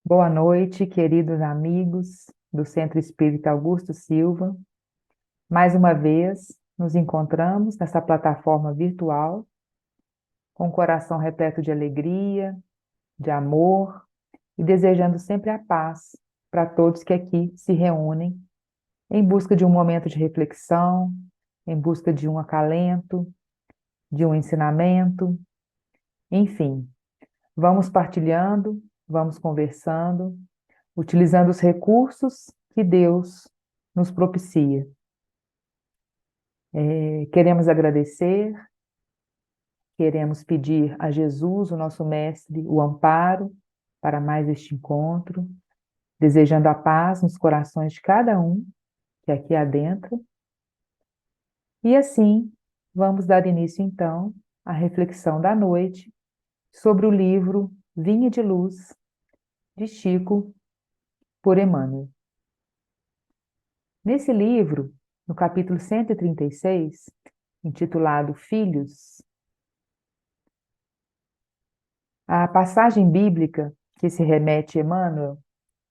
Boa noite, queridos amigos do Centro Espírita Augusto Silva. Mais uma vez, nos encontramos nessa plataforma virtual, com o coração repleto de alegria, de amor e desejando sempre a paz para todos que aqui se reúnem em busca de um momento de reflexão, em busca de um acalento, de um ensinamento, enfim, vamos partilhando, vamos conversando, utilizando os recursos que Deus nos propicia. Queremos agradecer, queremos pedir a Jesus, o nosso Mestre, o amparo para mais este encontro, desejando a paz nos corações de cada um que aqui adentra. E assim, vamos dar início então à reflexão da noite sobre o livro Vinha de Luz, de Chico, por Emmanuel. Nesse livro, no capítulo 136, intitulado Filhos, a passagem bíblica que se remete a Emmanuel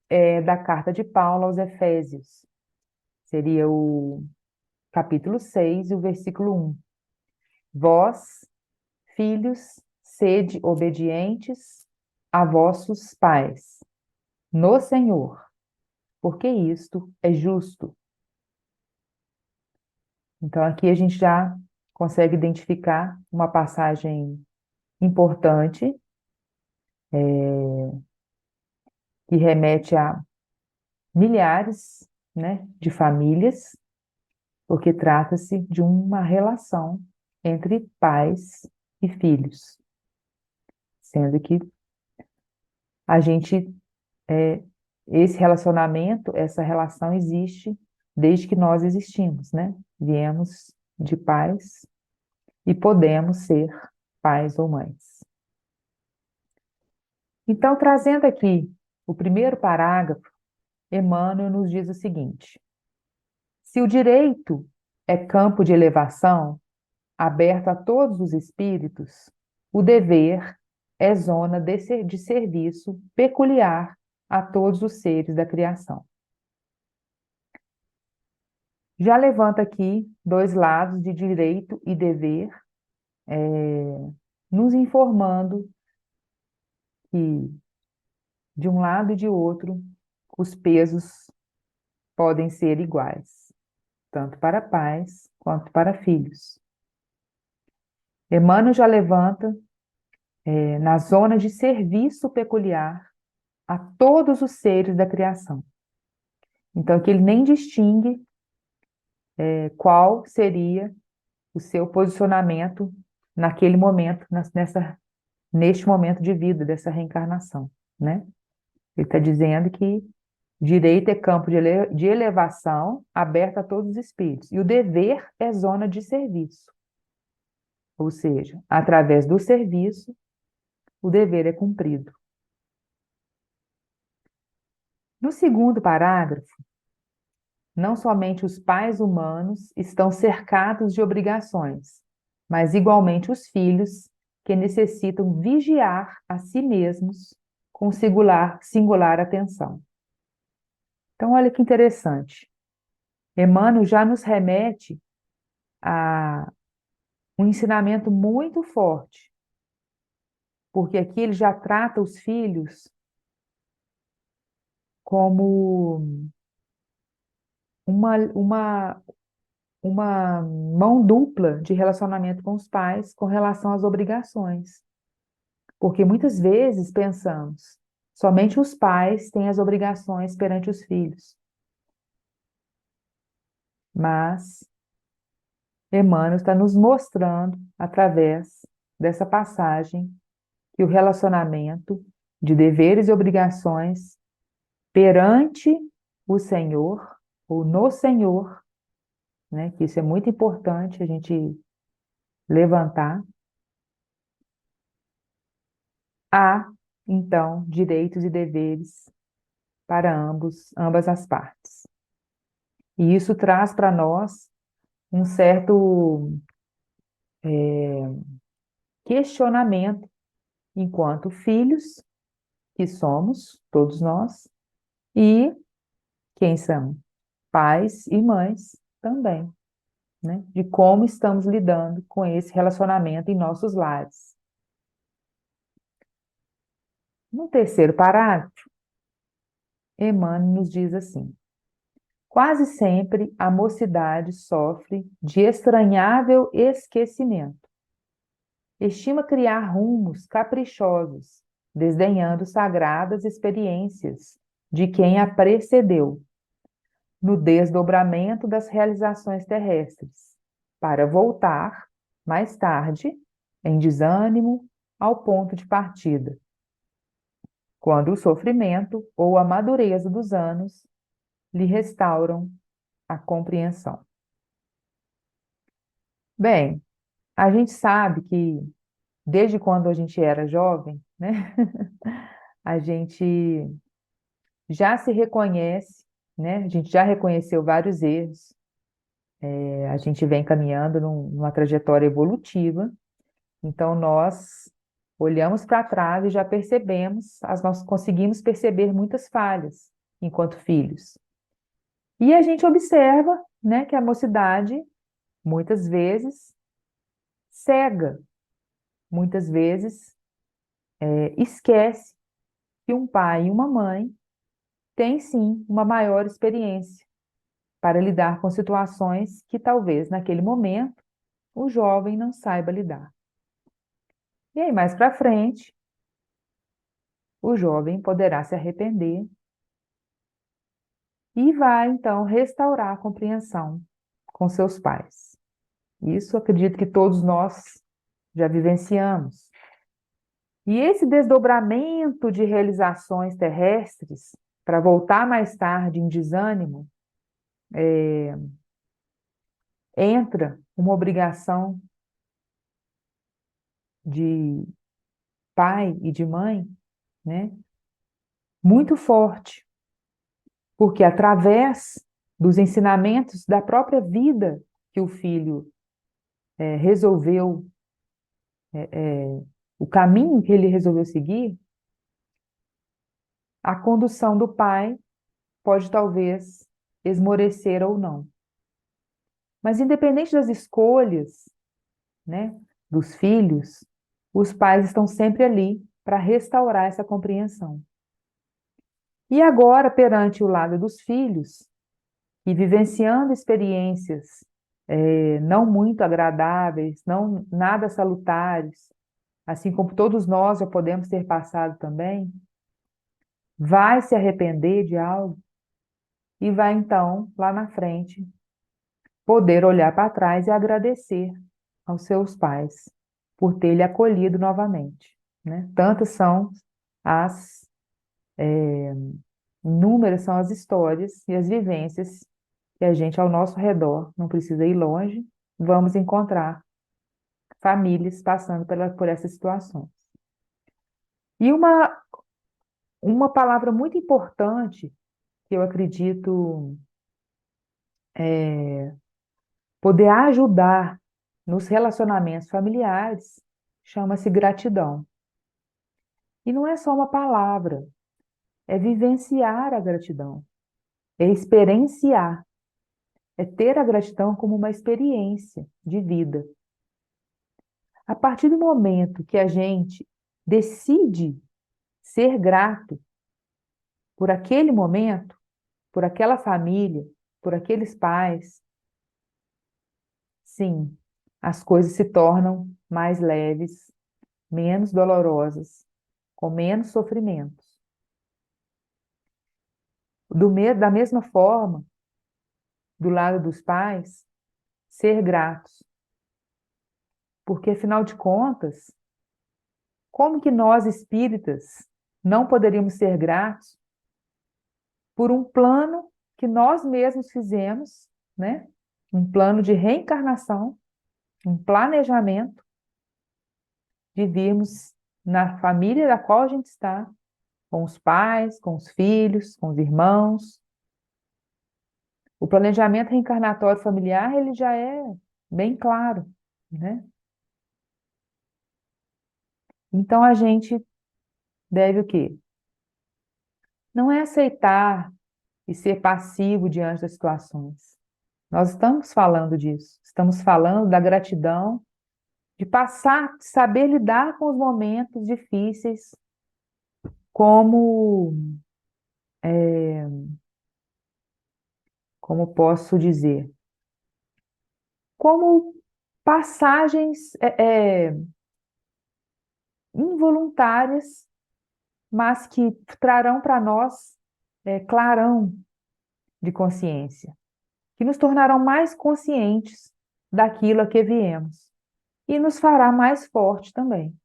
é da carta de Paulo aos Efésios. Seria o capítulo 6 e o versículo 1. Vós, filhos, sede obedientes a vossos pais, no Senhor, porque isto é justo. Então aqui a gente já consegue identificar uma passagem importante, que remete a milhares, né, de famílias, porque trata-se de uma relação entre pais e filhos, sendo que a gente, esse relacionamento, essa relação existe desde que nós existimos, né? Viemos de pais e podemos ser pais ou mães. Então, trazendo aqui o primeiro parágrafo, Emmanuel nos diz o seguinte: se o direito é campo de elevação, aberto a todos os espíritos, o dever é zona de serviço peculiar a todos os seres da criação. Já levanta aqui dois lados de direito e dever, nos informando que, de um lado e de outro, os pesos podem ser iguais, tanto para pais quanto para filhos. Emmanuel já levanta, na zona de serviço peculiar a todos os seres da criação. Então, que ele nem distingue qual seria o seu posicionamento naquele momento, neste momento de vida, dessa reencarnação, né? Ele está dizendo que direito é campo de elevação aberto a todos os espíritos, e o dever é zona de serviço. Ou seja, através do serviço, o dever é cumprido. No segundo parágrafo, não somente os pais humanos estão cercados de obrigações, mas igualmente os filhos, que necessitam vigiar a si mesmos com singular atenção. Então, olha que interessante. Emmanuel já nos remete a um ensinamento muito forte, porque aqui ele já trata os filhos como uma, uma mão dupla de relacionamento com os pais com relação às obrigações. Porque muitas vezes pensamos, somente os pais têm as obrigações perante os filhos. Mas Emmanuel está nos mostrando, através dessa passagem, que o relacionamento de deveres e obrigações perante o Senhor, ou no Senhor, né, que isso é muito importante a gente levantar, há, então, direitos e deveres para ambas as partes. E isso traz para nós um certo questionamento enquanto filhos que somos, todos nós, e quem são pais e mães também, né? De como estamos lidando com esse relacionamento em nossos lares. No terceiro parágrafo, Emmanuel nos diz assim: quase sempre a mocidade sofre de estranhável esquecimento. Estima criar rumos caprichosos, desdenhando sagradas experiências de quem a precedeu, no desdobramento das realizações terrestres, para voltar, mais tarde, em desânimo, ao ponto de partida, quando o sofrimento ou a madureza dos anos lhe restauram a compreensão. Bem, a gente sabe que desde quando a gente era jovem, né, a gente já se reconhece, né, a gente já reconheceu vários erros, a gente vem caminhando numa trajetória evolutiva, então nós olhamos para trás e já percebemos, nós conseguimos perceber muitas falhas enquanto filhos. E a gente observa, né, que a mocidade, muitas vezes, cega, muitas vezes, esquece que um pai e uma mãe têm, sim, uma maior experiência para lidar com situações que talvez, naquele momento, o jovem não saiba lidar. E aí, mais para frente, o jovem poderá se arrepender e vai, então, restaurar a compreensão com seus pais. Isso acredito que todos nós já vivenciamos. E esse desdobramento de realizações terrestres, para voltar mais tarde em desânimo, entra uma obrigação de pai e de mãe, né, muito forte, porque através dos ensinamentos da própria vida que o filho resolveu, o caminho que ele resolveu seguir, a condução do pai pode talvez esmorecer ou não. Mas independente das escolhas, né, dos filhos, os pais estão sempre ali para restaurar essa compreensão. E agora, perante o lado dos filhos, e vivenciando experiências não muito agradáveis, não nada salutares, assim como todos nós já podemos ter passado também, vai se arrepender de algo e vai então, lá na frente, poder olhar para trás e agradecer aos seus pais por ter lhe acolhido novamente, né? Tantas são as inúmeras são as histórias e as vivências que a gente ao nosso redor, não precisa ir longe, vamos encontrar famílias passando por essas situações. E uma palavra muito importante que eu acredito poder ajudar nos relacionamentos familiares chama-se gratidão. E não é só uma palavra, é vivenciar a gratidão, é experienciar, é ter a gratidão como uma experiência de vida. A partir do momento que a gente decide ser grato por aquele momento, por aquela família, por aqueles pais, sim, as coisas se tornam mais leves, menos dolorosas, com menos sofrimentos. Da mesma forma, do lado dos pais, ser gratos. Porque, afinal de contas, como que nós espíritas não poderíamos ser gratos por um plano que nós mesmos fizemos, né? Um plano de reencarnação, um planejamento de virmos na família da qual a gente está, com os pais, com os filhos, com os irmãos. O planejamento reencarnatório familiar, ele já é bem claro, né? Então a gente deve o quê? não é aceitar e ser passivo diante das situações. Nós estamos falando disso, estamos falando da gratidão, de passar, de saber lidar com os momentos difíceis, como, como posso dizer, como passagens involuntárias, mas que trarão para nós clarão de consciência, que nos tornarão mais conscientes daquilo a que viemos e nos fará mais forte também,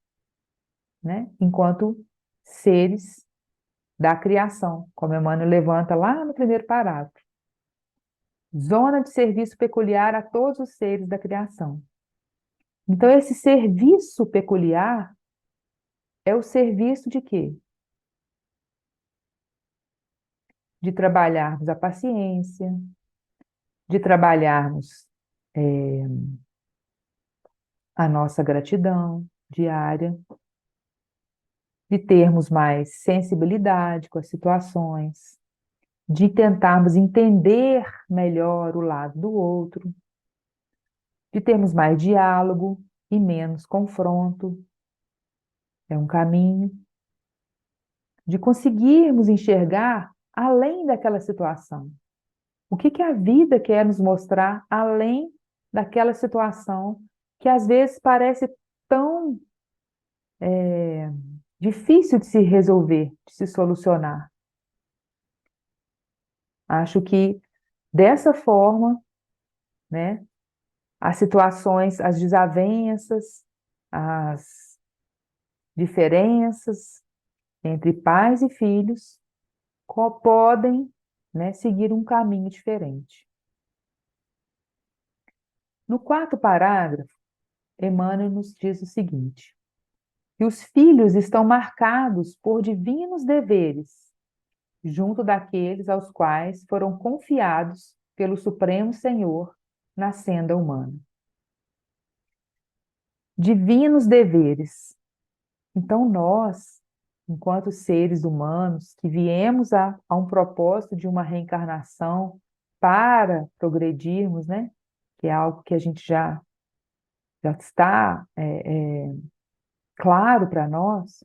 né? Enquanto seres da criação, como Emmanuel levanta lá no primeiro parágrafo. Zona de serviço peculiar a todos os seres da criação. Então, esse serviço peculiar é o serviço de quê? De trabalharmos a paciência, de trabalharmos a nossa gratidão diária, de termos mais sensibilidade com as situações, de tentarmos entender melhor o lado do outro, de termos mais diálogo e menos confronto. É um caminho de conseguirmos enxergar além daquela situação. O que que a vida quer nos mostrar além daquela situação que às vezes parece tão difícil de se resolver, de se solucionar. Acho que dessa forma, né, as situações, as desavenças, as diferenças entre pais e filhos podem, né, seguir um caminho diferente. No quarto parágrafo, Emmanuel nos diz o seguinte: que os filhos estão marcados por divinos deveres, junto daqueles aos quais foram confiados pelo Supremo Senhor na senda humana. Divinos deveres. Então, nós, enquanto seres humanos, que viemos a um propósito de uma reencarnação para progredirmos, né? Que é algo que a gente já está claro para nós,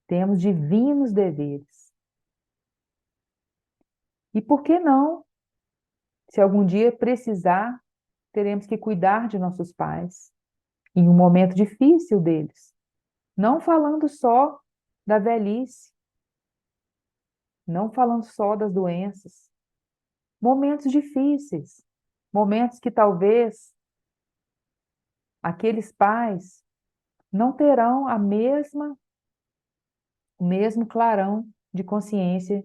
temos divinos deveres. E por que não, se algum dia precisar, teremos que cuidar de nossos pais em um momento difícil deles, não falando só da velhice, não falando só das doenças, momentos difíceis, momentos que talvez aqueles pais não terão o mesmo clarão de consciência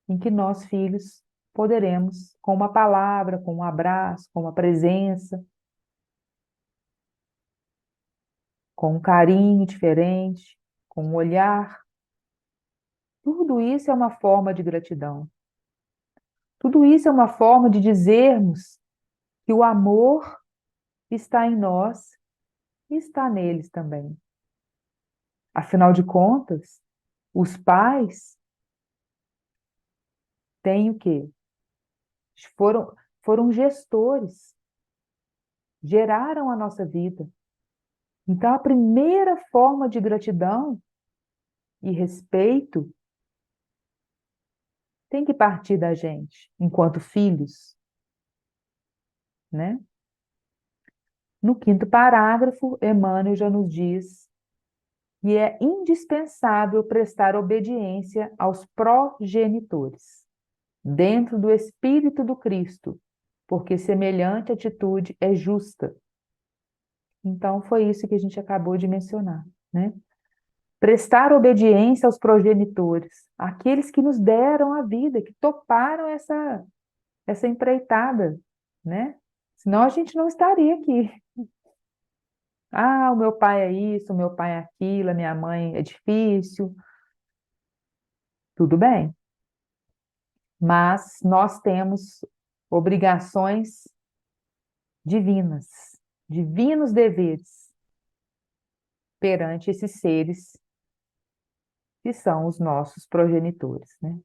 em que nós, filhos, poderemos, com uma palavra, com um abraço, com uma presença, com um carinho diferente, com um olhar. Tudo isso é uma forma de gratidão. Tudo isso é uma forma de dizermos que o amor está em nós e está neles também. Afinal de contas, os pais têm o quê? Foram, foram gestores, geraram a nossa vida. Então, a primeira forma de gratidão e respeito tem que partir da gente, enquanto filhos, né? No quinto parágrafo, Emmanuel já nos diz que é indispensável prestar obediência aos progenitores, dentro do espírito do Cristo, porque semelhante atitude é justa. Então, foi isso que a gente acabou de mencionar, né? Prestar obediência aos progenitores, aqueles que nos deram a vida, que toparam essa empreitada, né? Senão a gente não estaria aqui. Ah, o meu pai é isso, o meu pai é aquilo, a minha mãe é difícil. Tudo bem, mas nós temos obrigações divinas, divinos deveres perante esses seres que são os nossos progenitores, né?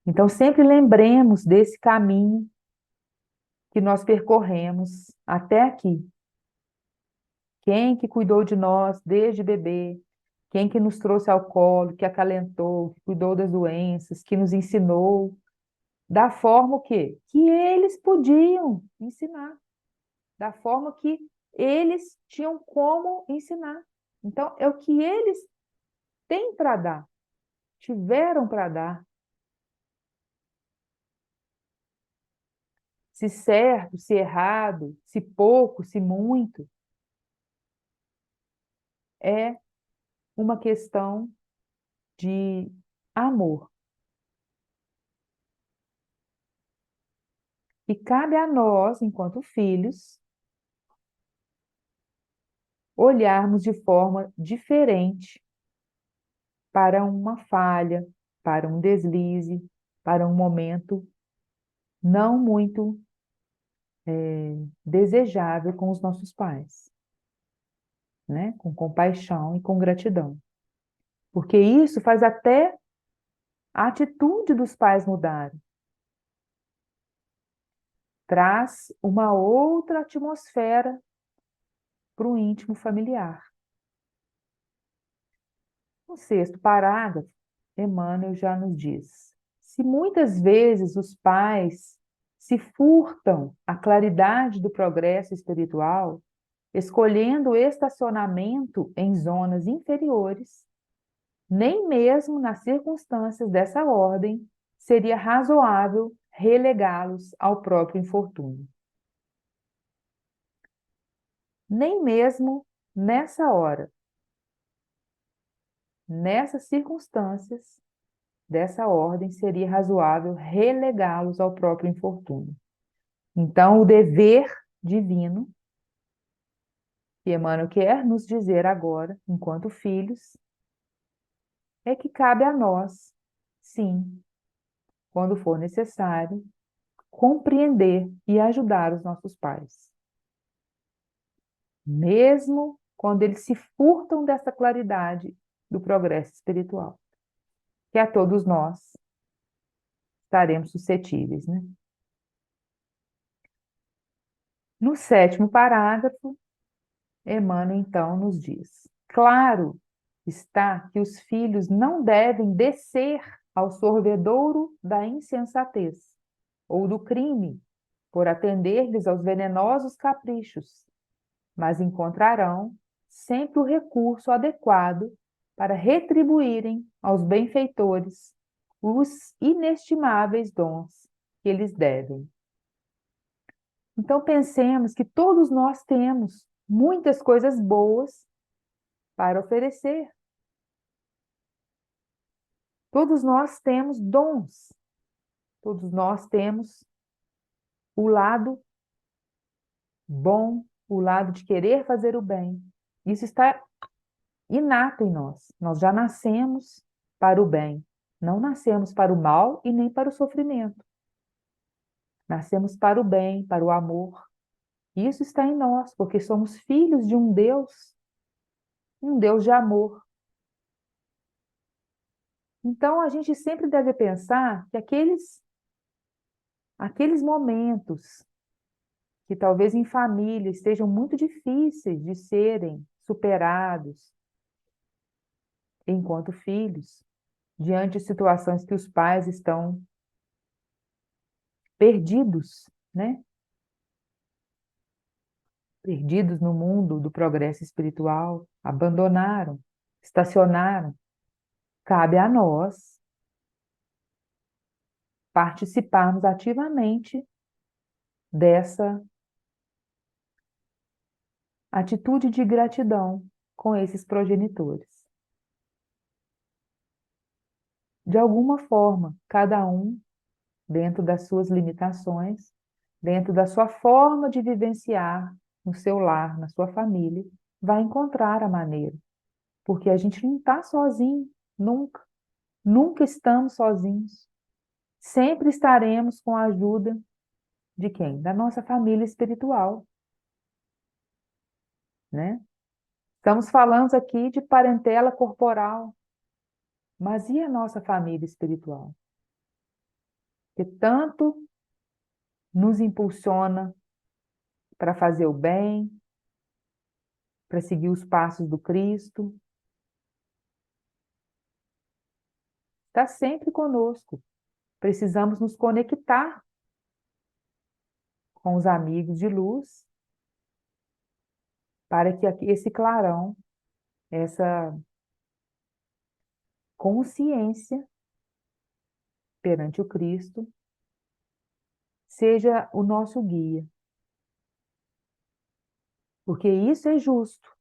Então, sempre lembremos desse caminho que nós percorremos até aqui. Quem que cuidou de nós desde bebê? Quem que nos trouxe ao colo, que acalentou, que cuidou das doenças, que nos ensinou da forma o quê? Que eles podiam ensinar, da forma que eles tinham como ensinar. Então, é o que eles têm para dar, tiveram para dar. Se certo, se errado, se pouco, se muito, é uma questão de amor. E cabe a nós, enquanto filhos, olharmos de forma diferente para uma falha, para um deslize, para um momento não muito desejável com os nossos pais, né? Com compaixão e com gratidão. Porque isso faz até a atitude dos pais mudarem. Traz uma outra atmosfera para o íntimo familiar. No sexto parágrafo, Emmanuel já nos diz: se muitas vezes os pais se furtam à claridade do progresso espiritual, escolhendo o estacionamento em zonas inferiores, nem mesmo nas circunstâncias dessa ordem seria razoável relegá-los ao próprio infortúnio. Nem mesmo nessa hora, nessas circunstâncias dessa ordem, seria razoável relegá-los ao próprio infortúnio. Então, o dever divino, que Emmanuel quer nos dizer agora, enquanto filhos, é que cabe a nós, sim, quando for necessário, compreender e ajudar os nossos pais. Mesmo quando eles se furtam dessa claridade do progresso espiritual, que a todos nós estaremos suscetíveis, né? No sétimo parágrafo, Emmanuel então nos diz: claro está que os filhos não devem descer ao sorvedouro da insensatez ou do crime por atender-lhes aos venenosos caprichos, mas encontrarão sempre o recurso adequado para retribuírem aos benfeitores os inestimáveis dons que eles devem. Então pensemos que todos nós temos muitas coisas boas para oferecer. Todos nós temos dons. Todos nós temos o lado bom, o lado de querer fazer o bem. Isso está inato em nós. Nós já nascemos para o bem. Não nascemos para o mal e nem para o sofrimento. Nascemos para o bem, para o amor. Isso está em nós, porque somos filhos de um Deus de amor. Então, a gente sempre deve pensar que aqueles momentos que talvez em família estejam muito difíceis de serem superados enquanto filhos, diante de situações que os pais estão perdidos, né? Perdidos no mundo do progresso espiritual, abandonaram, estacionaram. Cabe a nós participarmos ativamente dessa atitude de gratidão com esses progenitores. De alguma forma, cada um, dentro das suas limitações, dentro da sua forma de vivenciar no seu lar, na sua família, vai encontrar a maneira. Porque a gente não está sozinho, nunca. Nunca estamos sozinhos. Sempre estaremos com a ajuda de quem? Da nossa família espiritual, né? Estamos falando aqui de parentela corporal, Mas e a nossa família espiritual? Que tanto nos impulsiona para fazer o bem, para seguir os passos do Cristo, está sempre conosco. Precisamos nos conectar com os amigos de luz para que esse clarão, essa consciência perante o Cristo, seja o nosso guia. Porque isso é justo.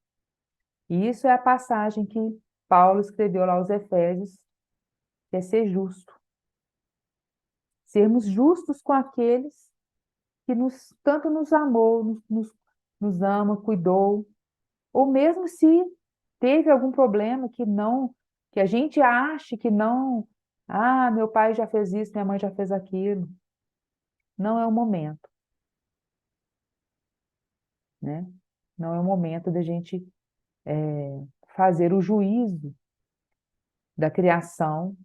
E isso é a passagem que Paulo escreveu lá aos Efésios, que é ser justo. Sermos justos com aqueles que tanto nos amou, nos ama, cuidou, ou mesmo se teve algum problema que a gente ache que não, meu pai já fez isso, minha mãe já fez aquilo. Não é o momento, né? Não é o momento da gente fazer o juízo da criação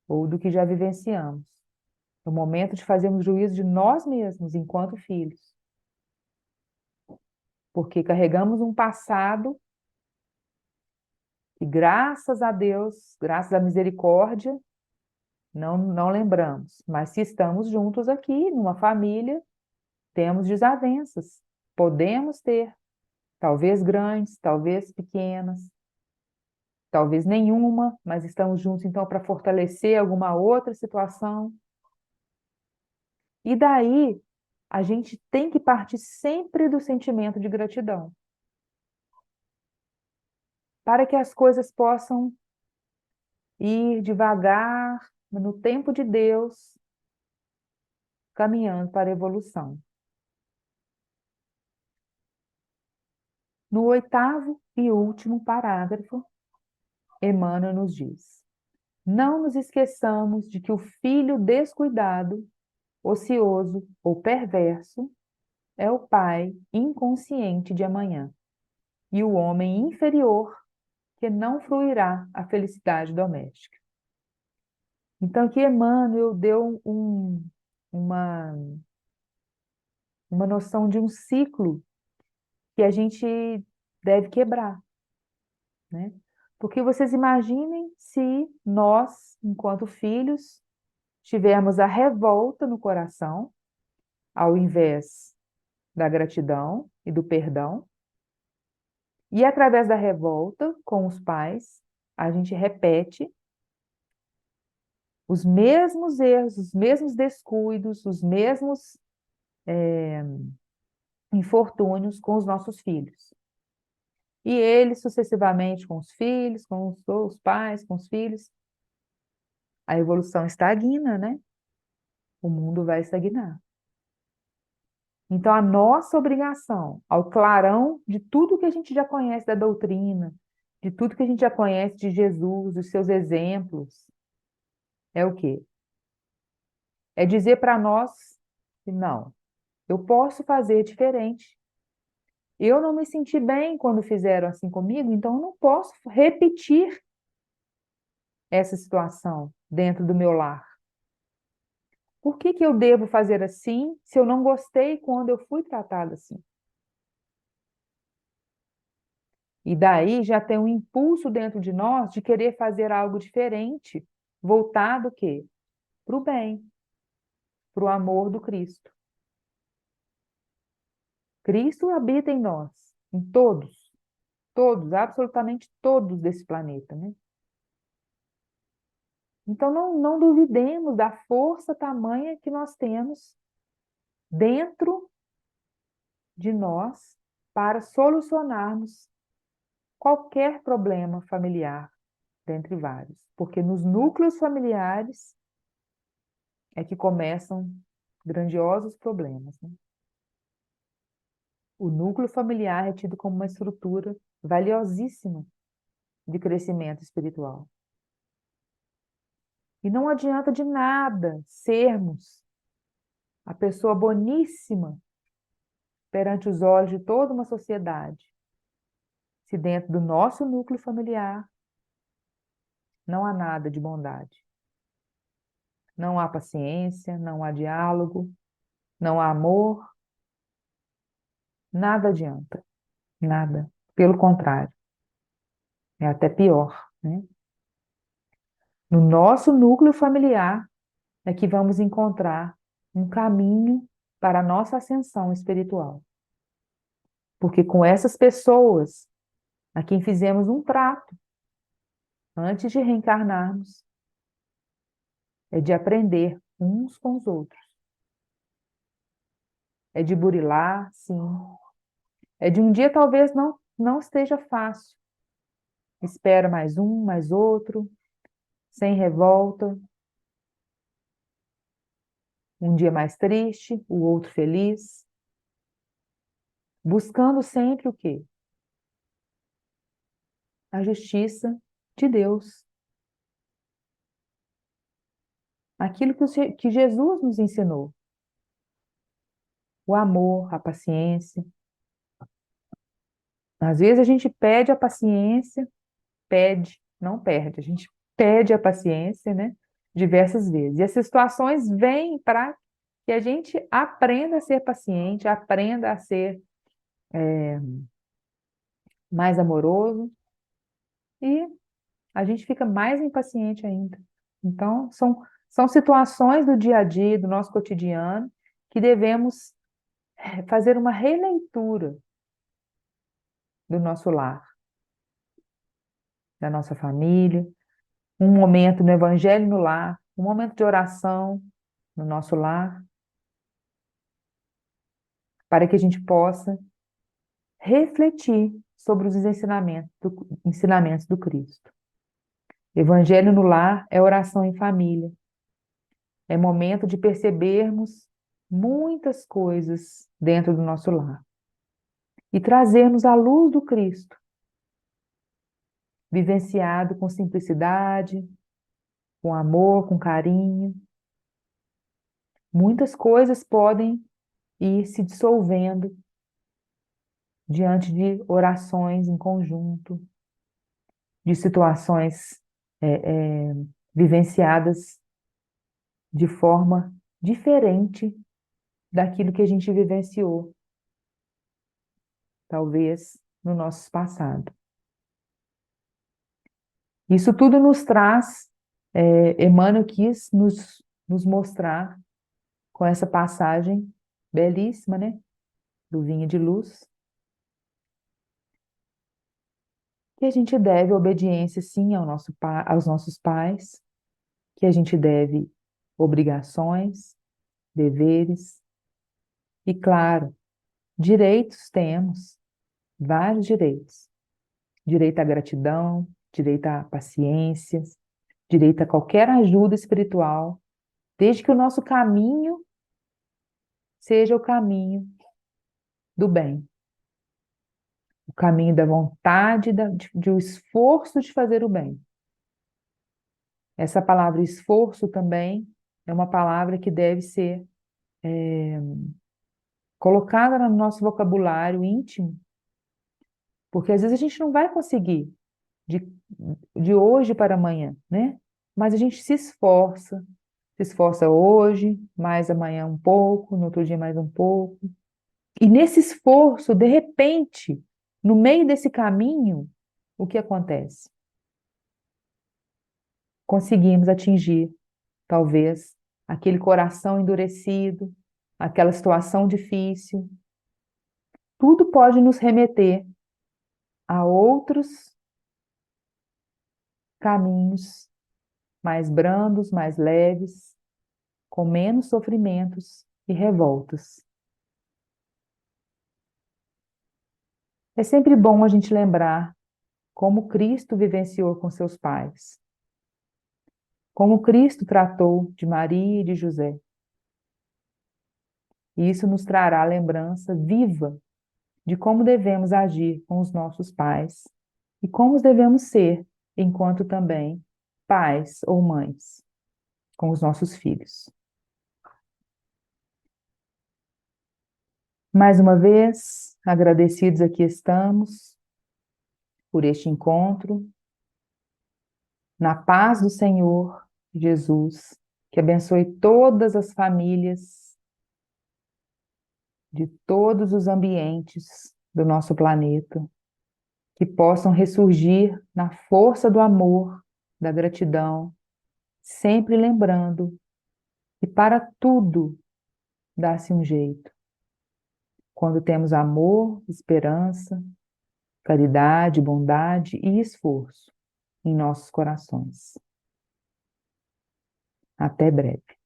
ou do que já vivenciamos. É o momento de fazermos juízo de nós mesmos enquanto filhos, porque carregamos um passado e graças a Deus, graças à misericórdia, não lembramos. Mas se estamos juntos aqui, numa família, temos desavenças. Podemos ter, talvez grandes, talvez pequenas, talvez nenhuma, mas estamos juntos então para fortalecer alguma outra situação. E daí, a gente tem que partir sempre do sentimento de gratidão, para que as coisas possam ir devagar, no tempo de Deus, caminhando para a evolução. No oitavo e último parágrafo, Emmanuel nos diz: não nos esqueçamos de que o filho descuidado, ocioso ou perverso é o pai inconsciente de amanhã e o homem inferior que não fruirá a felicidade doméstica. Então, aqui Emmanuel deu uma, uma noção de um ciclo que a gente deve quebrar, né? Porque vocês imaginem se nós, enquanto filhos, tivermos a revolta no coração, ao invés da gratidão e do perdão, e através da revolta com os pais, a gente repete os mesmos erros, os mesmos descuidos, os mesmos infortúnios com os nossos filhos. E eles, sucessivamente, com os filhos, com os pais, com os filhos, a evolução estagna, né? O mundo vai estagnar. Então, a nossa obrigação, ao clarão de tudo que a gente já conhece da doutrina, de tudo que a gente já conhece de Jesus, dos seus exemplos, é o quê? É dizer para nós que não, eu posso fazer diferente. Eu não me senti bem quando fizeram assim comigo, então eu não posso repetir essa situação dentro do meu lar. Por que que eu devo fazer assim se eu não gostei quando eu fui tratada assim? E daí já tem um impulso dentro de nós de querer fazer algo diferente, voltado o quê? Para o bem, para o amor do Cristo. Cristo habita em nós, em todos, absolutamente todos desse planeta, né? Então não duvidemos da força tamanha que nós temos dentro de nós para solucionarmos qualquer problema familiar, dentre vários. Porque nos núcleos familiares é que começam grandiosos problemas, né? O núcleo familiar é tido como uma estrutura valiosíssima de crescimento espiritual. E não adianta de nada sermos a pessoa boníssima perante os olhos de toda uma sociedade, se dentro do nosso núcleo familiar não há nada de bondade. Não há paciência, não há diálogo, não há amor, nada adianta, nada. Pelo contrário, é até pior, né? No nosso núcleo familiar é que vamos encontrar um caminho para a nossa ascensão espiritual. Porque com essas pessoas a quem fizemos um trato antes de reencarnarmos, é de aprender uns com os outros. É de burilar, sim. É de um dia talvez não esteja fácil. Espera mais um, mais outro, sem revolta. Um dia mais triste, o outro feliz. Buscando sempre o quê? A justiça de Deus. Aquilo que Jesus nos ensinou. O amor, a paciência. Às vezes a gente pede a paciência, pede, não perde, a gente pede a paciência, né? Diversas vezes. E essas situações vêm para que a gente aprenda a ser paciente, aprenda a ser mais amoroso e a gente fica mais impaciente ainda. Então, são situações do dia a dia, do nosso cotidiano, que devemos fazer uma releitura do nosso lar, da nossa família, um momento no Evangelho no lar, um momento de oração no nosso lar, para que a gente possa refletir sobre os ensinamentos do Cristo. Evangelho no lar é oração em família, é momento de percebermos muitas coisas dentro do nosso lar e trazermos a luz do Cristo, vivenciado com simplicidade, com amor, com carinho. Muitas coisas podem ir se dissolvendo diante de orações em conjunto, de situações é, é, vivenciadas de forma diferente daquilo que a gente vivenciou, talvez, no nosso passado. Isso tudo nos traz, Emmanuel quis nos mostrar com essa passagem belíssima, né, do Vinho de Luz, que a gente deve obediência, sim, aos nossos pais, que a gente deve obrigações, deveres e, claro, direitos temos, vários direitos. Direito à gratidão, direito à paciência, direito a qualquer ajuda espiritual, desde que o nosso caminho seja o caminho do bem, o caminho da vontade, de o esforço de fazer o bem. Essa palavra esforço também é uma palavra que deve ser colocada no nosso vocabulário íntimo, porque às vezes a gente não vai conseguir de, de hoje para amanhã, né? Mas a gente se esforça hoje, mais amanhã um pouco, no outro dia mais um pouco. E nesse esforço, de repente, no meio desse caminho, o que acontece? Conseguimos atingir, talvez, aquele coração endurecido, aquela situação difícil. Tudo pode nos remeter a outros caminhos mais brandos, mais leves, com menos sofrimentos e revoltas. É sempre bom a gente lembrar como Cristo vivenciou com seus pais, como Cristo tratou de Maria e de José. E isso nos trará lembrança viva de como devemos agir com os nossos pais e como devemos ser enquanto também pais ou mães com os nossos filhos. Mais uma vez, agradecidos aqui estamos por este encontro. Na paz do Senhor Jesus, que abençoe todas as famílias de todos os ambientes do nosso planeta, que possam ressurgir na força do amor, da gratidão, sempre lembrando que para tudo dá-se um jeito. Quando temos amor, esperança, caridade, bondade e esforço em nossos corações. Até breve.